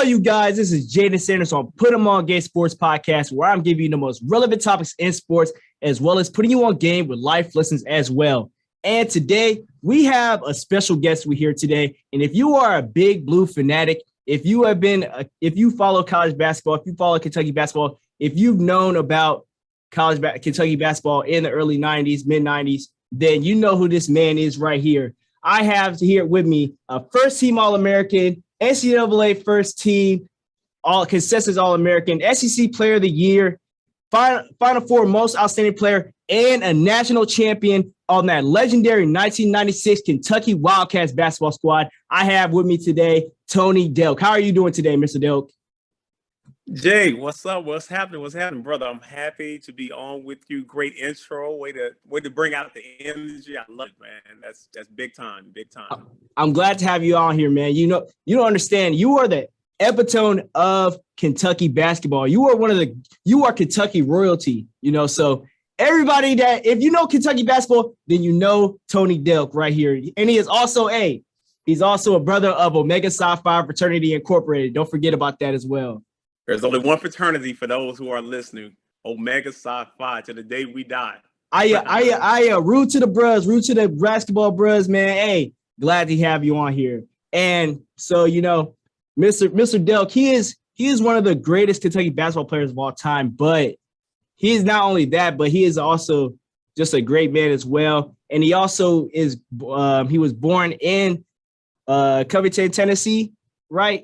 all you guys? This is Jaden Sanders on Put 'em on Game Sports Podcast, where I'm giving you the most relevant topics in sports, as well as putting you on game with life lessons as well. And today we have a special guest here today. And if you are a big blue fanatic, if you follow college basketball, if you follow Kentucky basketball, if you've known about Kentucky basketball in the early 90s, mid 90s, then you know who this man is right here. I have here with me a first team All-American, NCAA first team, consensus All-American, SEC Player of the Year, Final Four Most Outstanding Player, and a national champion on that legendary 1996 Kentucky Wildcats basketball squad. I have with me today Tony Delk. How are you doing today, Mr. Delk? Jay, what's up? What's happening, brother? I'm happy to be on with you. Great intro. Way to bring out the energy. I love it, man. That's big time. I'm glad to have you on here, man. You don't understand. You are the epitome of Kentucky basketball. You are Kentucky royalty, so everybody that, if you know Kentucky basketball, then you know Tony Delk right here. And he's also a brother of Omega Psi Phi Fraternity Incorporated. Don't forget about that as well. There's only one fraternity for those who are listening. Omega Psi Phi to the day we die. I root to the bros, root to the basketball bros, man. Hey, glad to have you on here. And so, Mr. Delk, he is one of the greatest Kentucky basketball players of all time, but he is not only that, but he is also just a great man as well. And he also is he was born in Covington, Tennessee, right?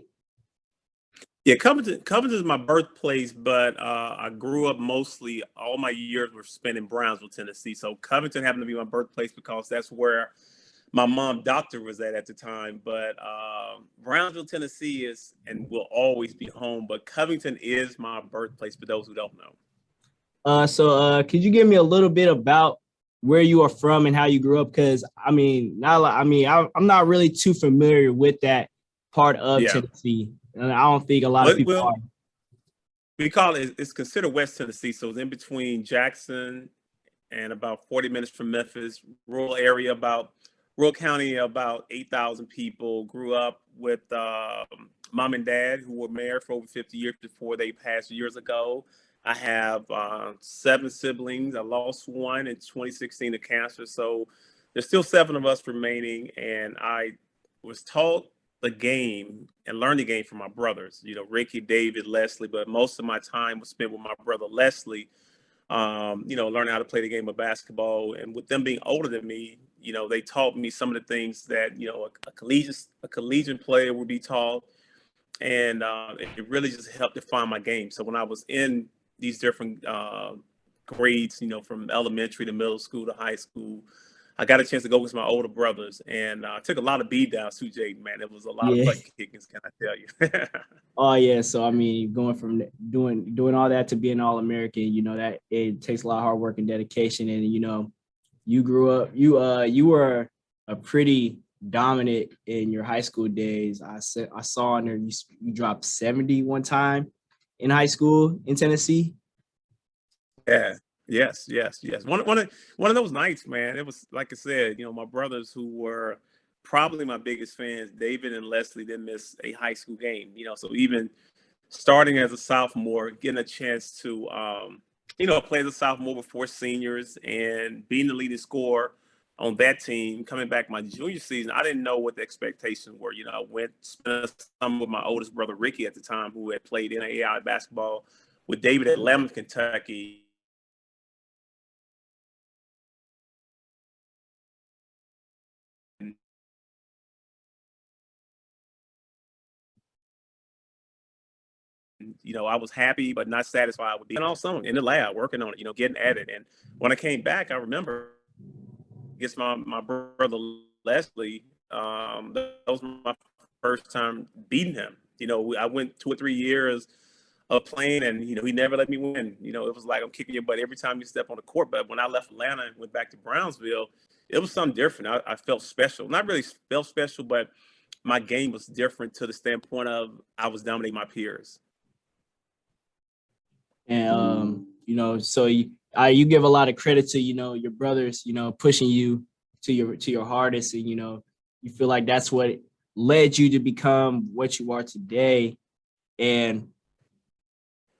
Yeah, Covington is my birthplace, but I grew up mostly, all my years were spent in Brownsville, Tennessee. So Covington happened to be my birthplace because that's where my mom doctor was at the time. But Brownsville, Tennessee is and will always be home. But Covington is my birthplace for those who don't know. So could you give me a little bit about where you are from and how you grew up? Because I'm not really too familiar with that part of Tennessee. And I don't think a lot of people are. We call it's considered West Tennessee. So it's in between Jackson and about 40 minutes from Memphis. Rural county, about 8,000 people. Grew up with mom and dad who were married for over 50 years before they passed years ago. I have 7 siblings. I lost one in 2016 to cancer. So there's still 7 of us remaining. And I was taught the game and learn the game from my brothers, Ricky, David, Leslie, but most of my time was spent with my brother Leslie, learning how to play the game of basketball. And with them being older than me, they taught me some of the things that, a collegiate player would be taught. And it really just helped define my game. So when I was in these different grades, from elementary to middle school to high school, I got a chance to go with my older brothers, and I took a lot of beat downs too, Jake. Man, it was a lot of butt kickings, can I tell you? Oh yeah, so I mean, going from doing all that to being All-American, that it takes a lot of hard work and dedication. And you grew up, you were a pretty dominant in your high school days. I saw on there you dropped 70 one time in high school in Tennessee. Yeah. Yes. One of those nights, man. It was, like I said, my brothers who were probably my biggest fans, David and Leslie, didn't miss a high school game. So even starting as a sophomore, getting a chance to, play as a sophomore before seniors and being the leading scorer on that team, coming back my junior season, I didn't know what the expectations were. I went spent some with my oldest brother Ricky at the time, who had played NAIA basketball with David at Lemon, Kentucky. I was happy but not satisfied with being all summer in the lab working on it, getting at it. And when I came back, I remember against my brother Leslie, that was my first time beating him. I went 2 or 3 years of playing, and he never let me win. It was like I'm kicking your butt every time you step on the court. But when I left Atlanta and went back to Brownsville, it was something different. I felt special. Not really felt special, but my game was different to the standpoint of I was dominating my peers. And so you give a lot of credit to your brothers, pushing you to your hardest, and you feel like that's what led you to become what you are today. and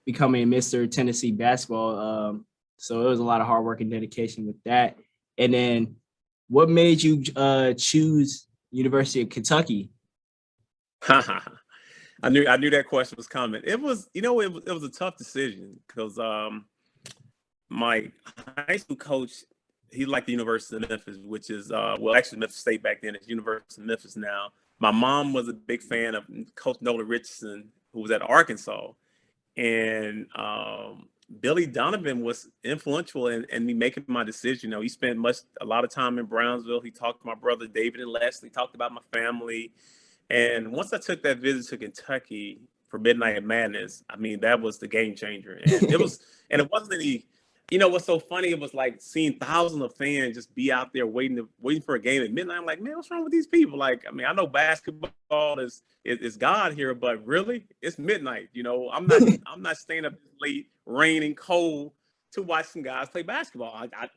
becoming Mr. Tennessee basketball. So it was a lot of hard work and dedication with that. And then what made you choose University of Kentucky? I knew that question was coming. It was, it was a tough decision because my high school coach, he liked the University of Memphis, which is actually Memphis State back then. It's University of Memphis now. My mom was a big fan of Coach Nolan Richardson, who was at Arkansas, and Billy Donovan was influential in me making my decision. He spent a lot of time in Brownsville. He talked to my brother David and Leslie, talked about my family. And once I took that visit to Kentucky for Midnight Madness, I mean, that was the game changer. And it wasn't any, what's so funny, it was like seeing thousands of fans just be out there waiting for a game at midnight. I'm like, man, what's wrong with these people? Like, I mean, I know basketball is God here, but really, it's midnight. I'm not staying up late, rain and cold to watch some guys play basketball. I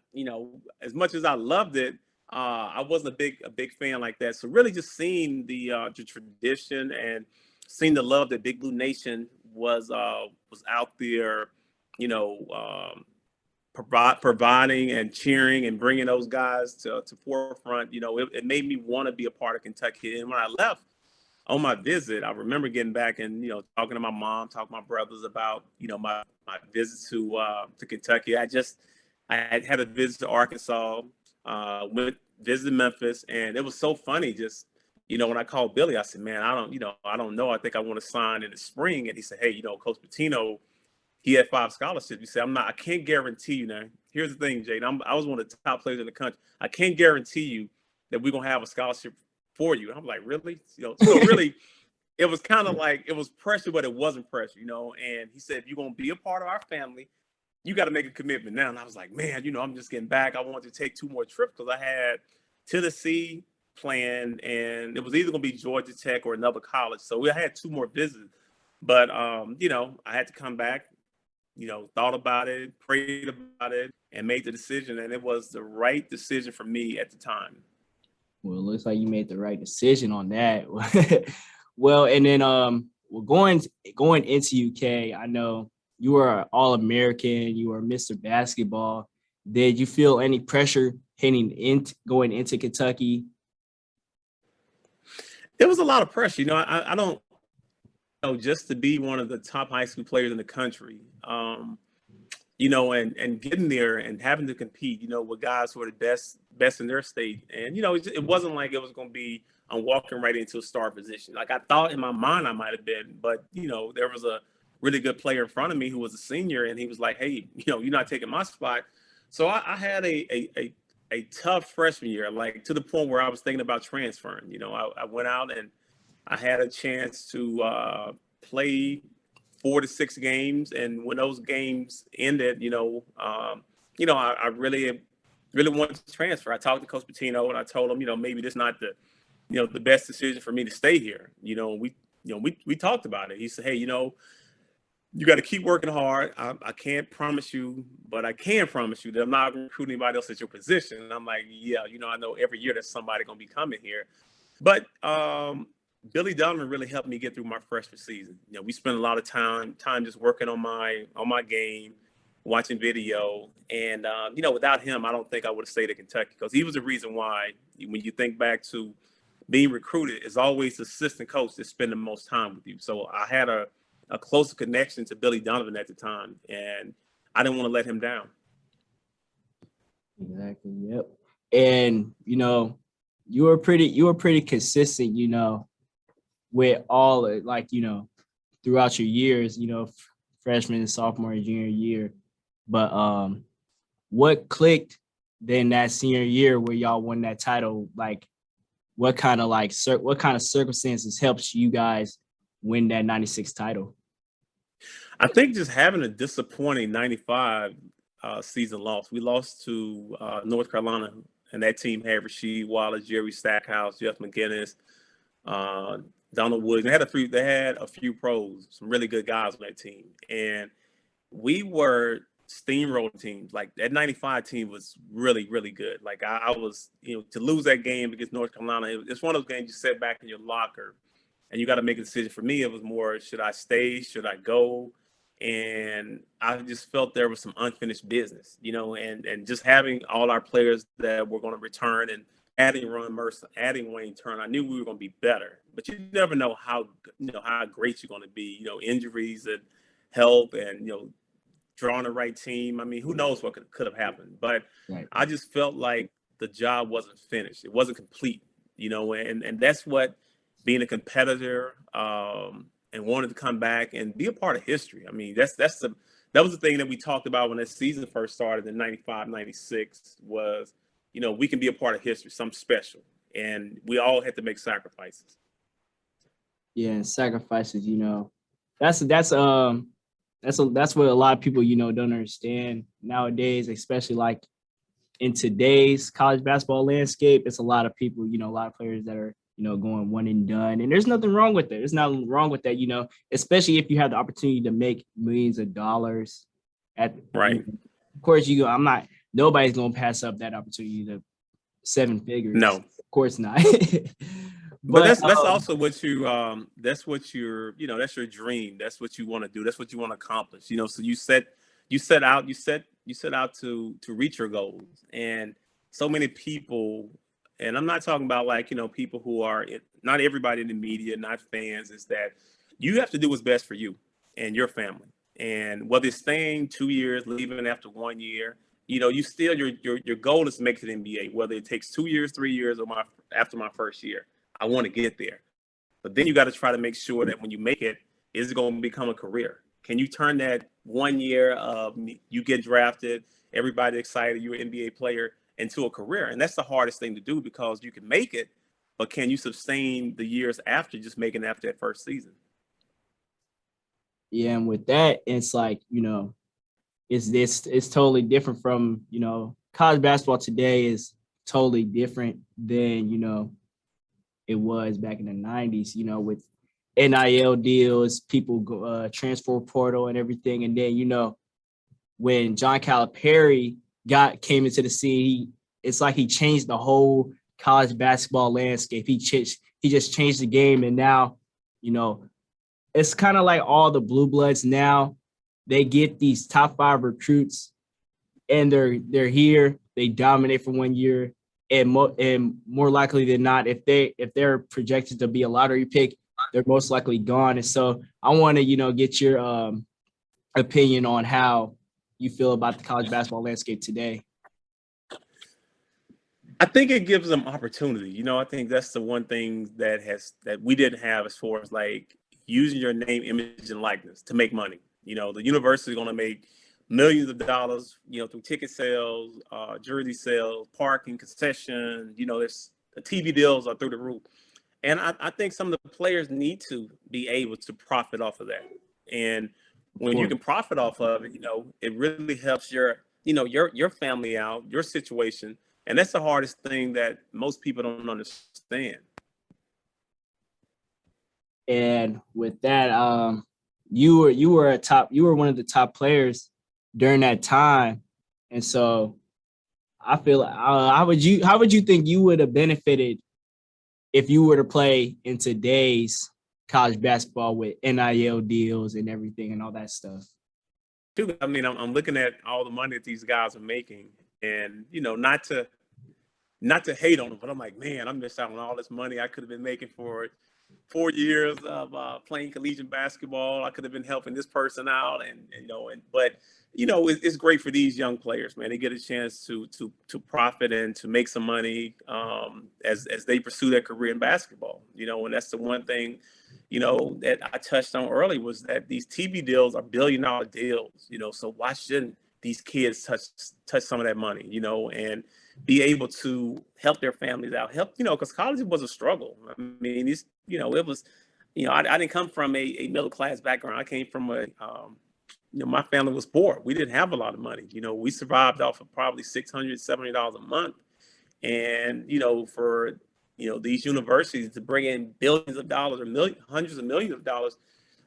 as much as I loved it, I wasn't a big fan like that. So really, just seeing the tradition and seeing the love that Big Blue Nation was out there, providing and cheering and bringing those guys to forefront. It made me want to be a part of Kentucky. And when I left on my visit, I remember getting back and talking to my mom, talking to my brothers about my visit to Kentucky. I had a visit to Arkansas, visited Memphis, and it was so funny. Just when I called Billy, I said, "Man, I don't know. I think I want to sign in the spring." And he said, "Hey, Coach Pitino, he had 5 scholarships." He said, I can't guarantee you now. Here's the thing, Jade. I was one of the top players in the country. I can't guarantee you that we're going to have a scholarship for you. And I'm like, really? So really, it was kind of like, it was pressure, but it wasn't pressure, And he said, if you're going to be a part of our family, you got to make a commitment now. And I was like, man, I'm just getting back. I wanted to take 2 more trips because I had Tennessee planned, and it was either going to be Georgia Tech or another college. So we had 2 more visits. But, I had to come back. Thought about it, prayed about it, and made the decision. And it was the right decision for me at the time. Well, it looks like you made the right decision on that. Well, and then going into UK, I know you were an All-American, you were Mr. Basketball. Did you feel any pressure going into Kentucky? It was a lot of pressure. I don't just to be one of the top high school players in the country, and getting there and having to compete, with guys who are the best in their state. And, it wasn't like it was going to be, I'm walking right into a star position. Like I thought in my mind I might have been, but, there was a really good player in front of me who was a senior, and he was like, hey, you're not taking my spot. So I had a tough freshman year, like to the point where I was thinking about transferring. I went out and I had a chance to play 4 to 6 games, and when those games ended, I really wanted to transfer. I talked to Coach Pitino, and I told him, maybe this is not the best decision for me to stay here. We talked about it. He said, hey, you got to keep working hard. I can't promise you, but I can promise you that I'm not recruiting anybody else at your position. And I'm like, yeah, I know every year there's somebody going to be coming here. But Billy Donovan really helped me get through my freshman season. We spent a lot of time just working on my game, watching video. And, without him, I don't think I would have stayed at Kentucky, because he was the reason why, when you think back to being recruited, is always the assistant coach that spend the most time with you. So I had a closer connection to Billy Donovan at the time, and I didn't want to let him down. Exactly. Yep. And, you were pretty consistent, with all throughout your years, freshman, sophomore, and junior year. But what clicked then that senior year where y'all won that title? Like, what kind of circumstances helped you guys win that 96 title? I think just having a disappointing 95 season loss. We lost to North Carolina, and that team had Rasheed Wallace, Jerry Stackhouse, Jeff McGinnis, Donald Woods. They had a few pros, some really good guys on that team. And we were steamrolling teams. Like that 95 team was really, really good. Like I was, to lose that game against North Carolina, it's one of those games you sit back in your locker and you got to make a decision. For me, it was more, should I stay? Should I go? And I just felt there was some unfinished business, and just having all our players that were going to return and adding Ron Mercer, adding Wayne Turner, I knew we were going to be better. But you never know how great you're going to be. Injuries and health, and drawing the right team. I mean, who knows what could have happened? But Right. I just felt like the job wasn't finished. It wasn't complete. And that's what being a competitor. And wanted to come back and be a part of history. I mean, that was the thing that we talked about when that season first started in 95, 96 was, we can be a part of history, something special. And we all had to make sacrifices. Yeah, and sacrifices, that's what a lot of people, don't understand nowadays, especially like in today's college basketball landscape. It's a lot of people, a lot of players that are going one and done. And there's nothing wrong with it. There's nothing wrong with that, especially if you have the opportunity to make millions of dollars Right. Of course, nobody's going to pass up that opportunity to 7 figures. No. Of course not. but that's also what that's your dream. That's what you want to do. That's what you want to accomplish. So you set out to reach your goals. And so many people, and I'm not talking about people who are not everybody in the media, not fans, is that you have to do what's best for you and your family. And whether it's staying 2 years, leaving after 1 year, you still your goal is to make it to the NBA, whether it takes 2 years, 3 years, or after my first year. I want to get there. But then you got to try to make sure that when you make it, is it going to become a career? Can you turn that 1 year of you get drafted, everybody excited, you're an NBA player, into a career? And that's the hardest thing to do, because you can make it, but can you sustain the years after just making it after that first season? Yeah, and with that, it's like, it's totally different from, college basketball today is totally different than, it was back in the 90s, with NIL deals, people go transfer portal and everything. And then, when John Calipari came into the scene, it's like he changed the whole college basketball landscape. He just changed the game. And now, it's kind of like all the blue bloods now. They get these top 5 recruits, and they're here. They dominate for 1 year, and more likely than not, if they're projected to be a lottery pick, they're most likely gone. And so I want to get your opinion on how you feel about the college basketball landscape today. I think it gives them opportunity. I think that's the one thing that we didn't have, as far as like using your name, image, and likeness to make money. The university is going to make millions of dollars, through ticket sales, jersey sales, parking, concession. There's the TV deals are through the roof. And I think some of the players need to be able to profit off of that. And when you can profit off of it, it really helps your family out, your situation. And that's the hardest thing that most people don't understand. And with that, you were one of the top players during that time. And so I feel how would you think you would have benefited if you were to play in today's college basketball with NIL deals and everything and all that stuff? Dude, I mean, I'm looking at all the money that these guys are making, and not to hate on them, but I'm like, man, I'm missing out on all this money I could have been making for 4 years of playing collegiate basketball. I could have been helping this person out, but it's great for these young players, man. They get a chance to profit and to make some money as they pursue their career in basketball. And that's the one thing, that I touched on early, was that these TV deals are billion-dollar deals. So why shouldn't these kids touch some of that money, and be able to help their families out, because college was a struggle. I mean, it was, I didn't come from a middle-class background. I came from my family was poor. We didn't have a lot of money. We survived off of probably $600, $700 a month. And, for, these universities to bring in billions of dollars or hundreds of millions of dollars,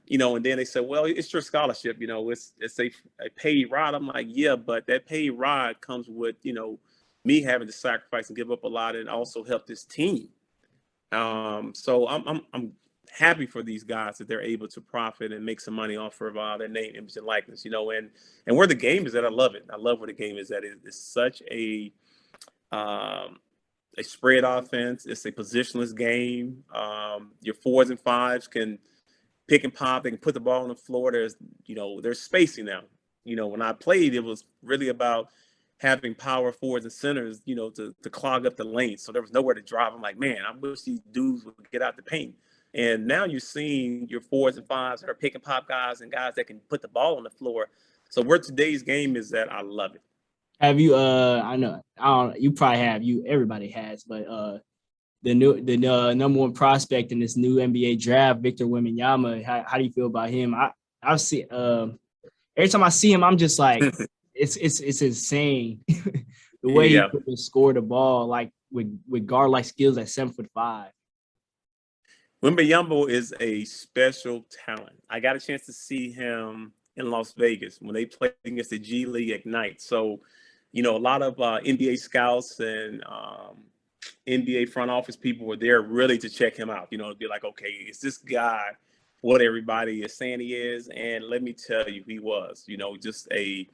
and then they said, well, it's your scholarship, it's a paid ride. I'm like, yeah, but that paid ride comes with, me having to sacrifice and give up a lot and also help this team. So I'm happy for these guys that they're able to profit and make some money off of their name, image, and likeness. And where the game is at, I love it. I love where the game is at. It's such a spread offense. It's a positionless game. Your fours and fives can pick and pop. They can put the ball on the floor. There's spacing now. When I played, it was really about having power forwards and centers, to clog up the lane. So there was nowhere to drive. I'm like, man, I wish these dudes would get out the paint. And now you're seeing your fours and fives that are pick and pop guys and guys that can put the ball on the floor. So where today's game is at, I love it. Have you? I know. I don't. You probably have. Everybody has. But the number one prospect in this new NBA draft, Victor Wembanyama. How do you feel about him? I see. Every time I see him, I'm just like, it's insane the way he could score the ball like with guard like skills at 7'5". Wembanyama is a special talent. I got a chance to see him in Las Vegas when they played against the G League Ignite. So, a lot of NBA scouts and NBA front office people were there really to check him out. To be like, okay, is this guy what everybody is saying he is? And let me tell you, he was. Just a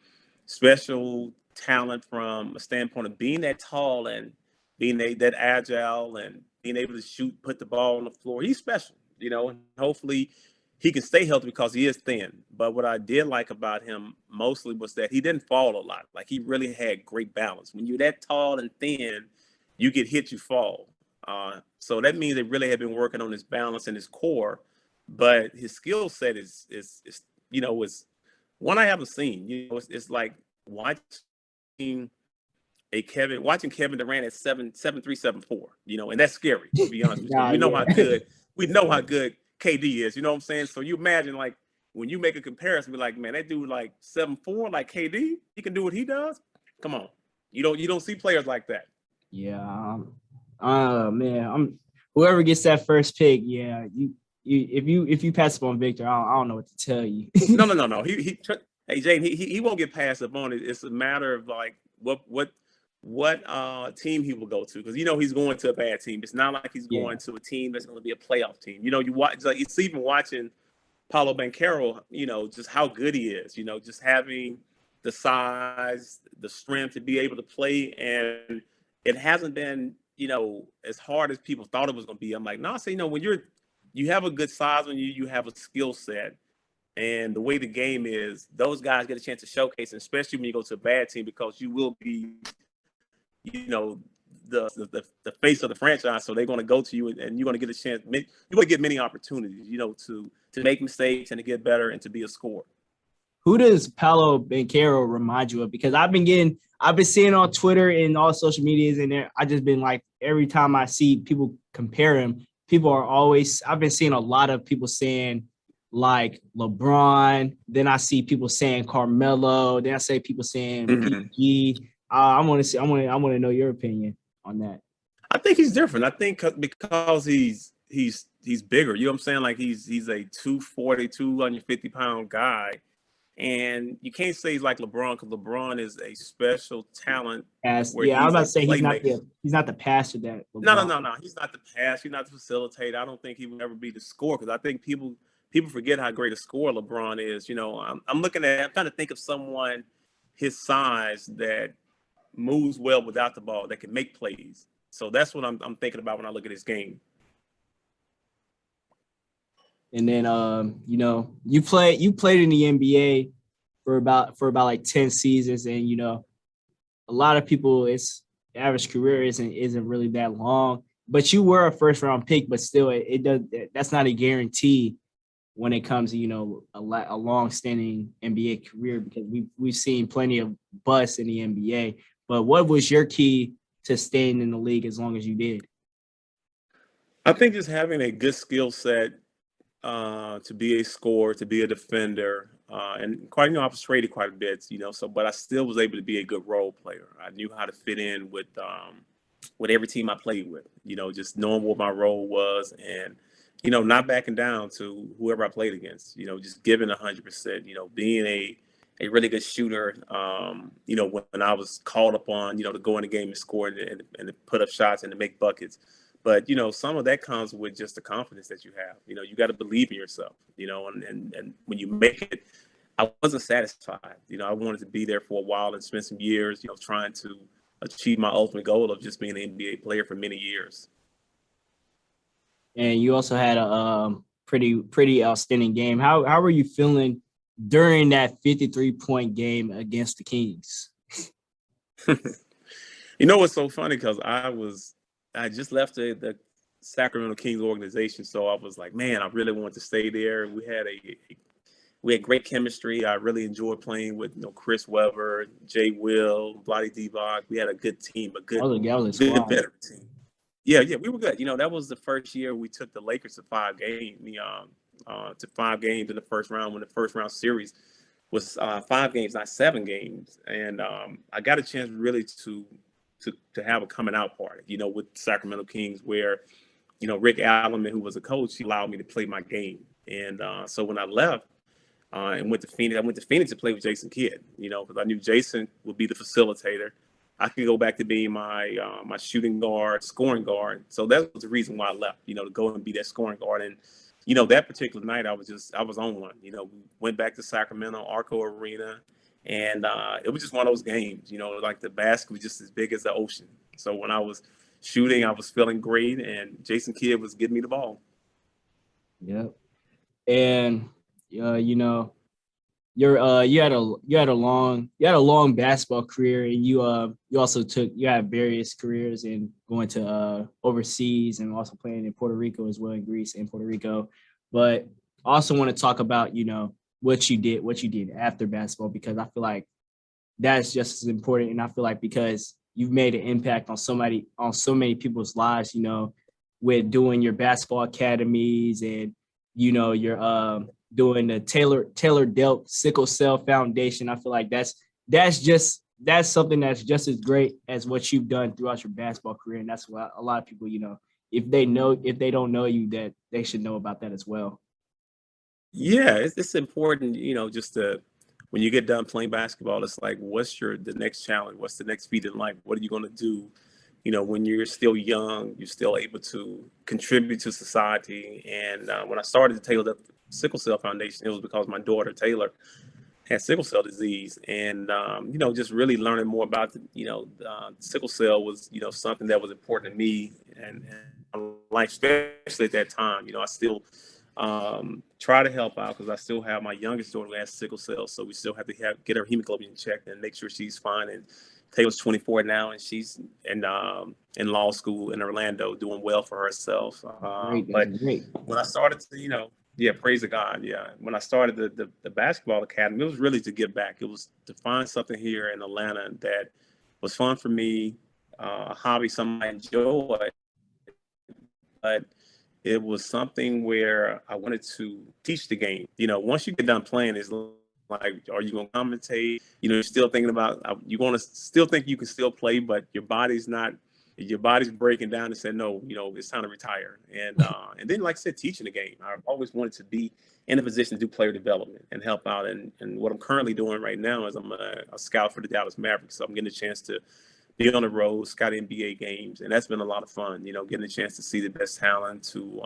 special talent from a standpoint of being that tall and being that agile and being able to shoot, put the ball on the floor. He's special, and hopefully he can stay healthy because he is thin. But what I did like about him mostly was that he didn't fall a lot. Like, he really had great balance. When you're that tall and thin, you get hit, you fall. So that means they really have been working on his balance and his core. But his skill set is one I haven't seen. It's like watching Kevin Durant at 7'3", 7'4", and that's scary, to be honest with you. We know how good KD is, you know what I'm saying? So you imagine, like, when you make a comparison, be like, man, that dude like 7'4", like KD, he can do what he does. Come on. You don't see players like that. Yeah. Man, whoever gets that first pick, yeah, if you pass up on Victor, I don't know what to tell you. No. Hey, Jane, he won't get passed up on it. It's a matter of like what team he will go to, because he's going to a bad team. It's not like he's going to a team that's going to be a playoff team. You watch, like, it's even watching Paolo Banchero, just how good he is. Just having the size, the strength to be able to play, and it hasn't been as hard as people thought it was going to be. I'm like, no, when you have a good size, when you have a skill set, and the way the game is, those guys get a chance to showcase, and especially when you go to a bad team, because you will be the face of the franchise, so they're going to go to you, and you're going to get a chance. You're going to get many opportunities, to make mistakes and to get better and to be a scorer. Who does Paolo Banchero remind you of? Because I've been seeing on Twitter and all social medias, and I just been like, every time I see people compare him, I've been seeing a lot of people saying like LeBron. Then I see people saying Carmelo. Then I say people saying PG. I want to know your opinion on that. I think he's different. I think because he's bigger. You know what I'm saying? Like, he's a 240, 250-pound guy. And you can't say he's like LeBron, because LeBron is a special talent. I was about to say he's not the passer that LeBron. No. He's not the pass. He's not the facilitator. I don't think he will ever be the scorer, because I think people forget how great a scorer LeBron is. I'm trying to think of someone his size that moves well without the ball, that can make plays. So that's what I'm thinking about when I look at his game. And then you played in the NBA for about like 10 seasons, and a lot of people, it's average career isn't really that long. But you were a first round pick, but still that's not a guarantee when it comes to a long standing NBA career, because we've seen plenty of busts in the NBA. But what was your key to staying in the league as long as you did? I think just having a good skill set to be a scorer, to be a defender, and I was traded quite a bit, but I still was able to be a good role player. I knew how to fit in with every team I played with, just knowing what my role was, and not backing down to whoever I played against, just giving 100%, being a really good shooter, when I was called upon, to go in the game and score and to put up shots and to make buckets. But, some of that comes with just the confidence that you have. You got to believe in yourself, and when you make it, I wasn't satisfied. I wanted to be there for a while and spend some years, trying to achieve my ultimate goal of just being an NBA player for many years. And you also had a pretty outstanding game. How were you feeling during that 53-point game against the Kings? What's so funny, because I just left the Sacramento Kings organization, so I was like, man, I really wanted to stay there. We had great chemistry. I really enjoyed playing with Chris Webber, Jay Will, Bloody Divac. We had a good team, a good veteran team. Yeah, we were good. That was the first year we took the Lakers to 5 games. To 5 games in the first round, when the first round series was 5 games, not 7 games. And I got a chance really to have a coming out party, with Sacramento Kings, where, Rick Allen, who was a coach, he allowed me to play my game. And so when I left and went to Phoenix, I went to Phoenix to play with Jason Kidd, because I knew Jason would be the facilitator. I could go back to being my shooting guard, scoring guard. So that was the reason why I left, to go and be that scoring guard. And, that particular night, I was on one. We went back to Sacramento, Arco Arena, and it was just one of those games, like the basket was just as big as the ocean. So when I was shooting, I was feeling great, and Jason Kidd was getting me the ball. Yep. And you had a long basketball career, and you also had various careers in going to overseas and also playing in Puerto Rico as well, in Greece and Puerto Rico. But I also want to talk about what you did after basketball, because I feel like that's just as important. And I feel like because you've made an impact on so many people's lives, with doing your basketball academies, and you're doing the Taylor Delk Sickle Cell Foundation. I feel like that's something that's just as great as what you've done throughout your basketball career. And that's why a lot of people, if they don't know you, that they should know about that as well. Yeah, it's important, just when you get done playing basketball, it's like, what's the next challenge? What's the next feat in life? What are you going to do? When you're still young, you're still able to contribute to society. And when I started the Taylor Sickle Cell Foundation, it was because my daughter, Taylor, had sickle cell disease. And, just really learning more about, sickle cell was, something that was important to me and life, especially at that time. I still try to help out, because I still have my youngest daughter who has sickle cell. So we still have to get her hemoglobin checked and make sure she's fine. And Taylor's 24 now, and she's in law school in Orlando, doing well for herself. But when I started to, praise to God. Yeah. When I started the basketball academy, it was really to give back. It was to find something here in Atlanta that was fun for me, a hobby, something I enjoy. But it was something where I wanted to teach the game. Once you get done playing, it's like, are you going to commentate? You're still thinking about, you want to still think you can still play, but your body's breaking down and saying, no, it's time to retire. And then, like I said, teaching the game. I've always wanted to be in a position to do player development and help out. And what I'm currently doing right now is I'm a scout for the Dallas Mavericks. So I'm getting a chance to be on the road, scout NBA games. And that's been a lot of fun, getting a chance to see the best talent, to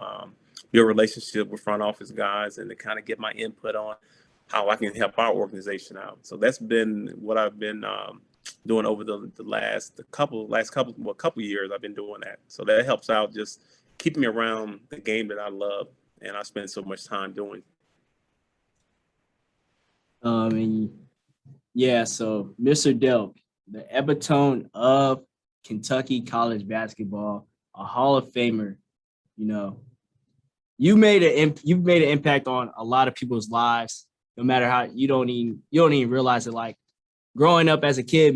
build a relationship with front office guys, and to kind of get my input on how I can help our organization out. So that's been what I've been doing over the last couple years. I've been doing that. So that helps out, just keeping me around the game that I love and I spend so much time doing. So Mr. Delk, the epitome of Kentucky college basketball, a Hall of Famer, you've made an impact on a lot of people's lives. No matter how, you don't even realize it. Like, growing up as a kid,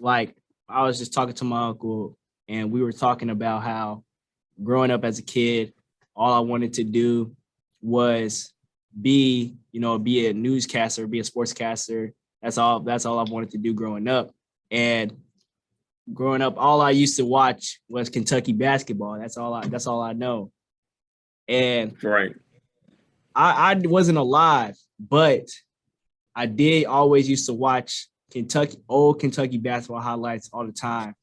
I was just talking to my uncle, and we were talking about how growing up as a kid, all I wanted to do was be a newscaster, be a sportscaster. That's all I wanted to do growing up. And growing up, all I used to watch was Kentucky basketball. That's all I know. And right. I wasn't alive, but I did always used to watch old Kentucky basketball highlights all the time,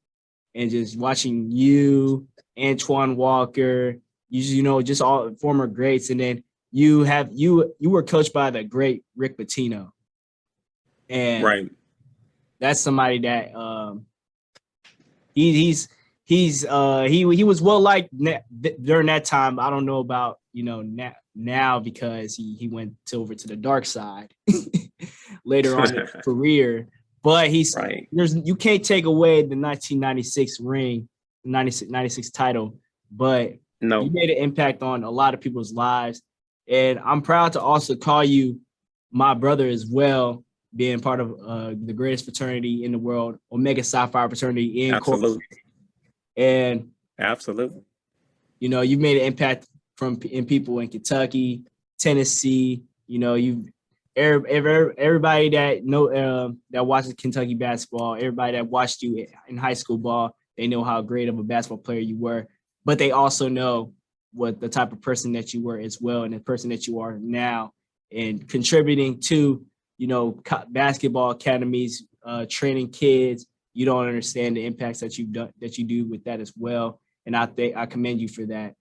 and just watching you Antoine Walker, just all former greats. And then you were coached by the great Rick Pitino. And Right. that's somebody that he was well liked during that time. I don't know about now because he went over to the dark side later on in his career. But right. you can't take away the 1996 ring, 96 title, but No. you made an impact on a lot of people's lives. And I'm proud to also call you my brother as well, being part of the greatest fraternity in the world, Omega Psi Phi fraternity in Absolutely. And absolutely, you've made an impact in people in Kentucky, Tennessee. Everybody that that watches Kentucky basketball, everybody that watched you in high school ball, they know how great of a basketball player you were, but they also know what the type of person that you were as well, and the person that you are now, and contributing to basketball academies, training kids. You don't understand the impacts that you do with that as well, and I commend you for that.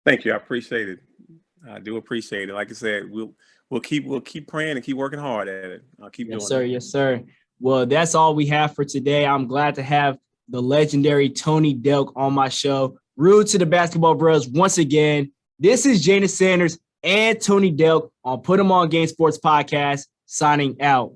Thank you. I appreciate it. I do appreciate it. Like I said, we'll keep praying and keep working hard at it. I'll keep doing it. Yes, sir. Well, that's all we have for today. I'm glad to have the legendary Tony Delk on my show. Rude to the Basketball Bros once again. This is Jana Sanders and Tony Delk on Put 'em on Game Sports Podcast, signing out.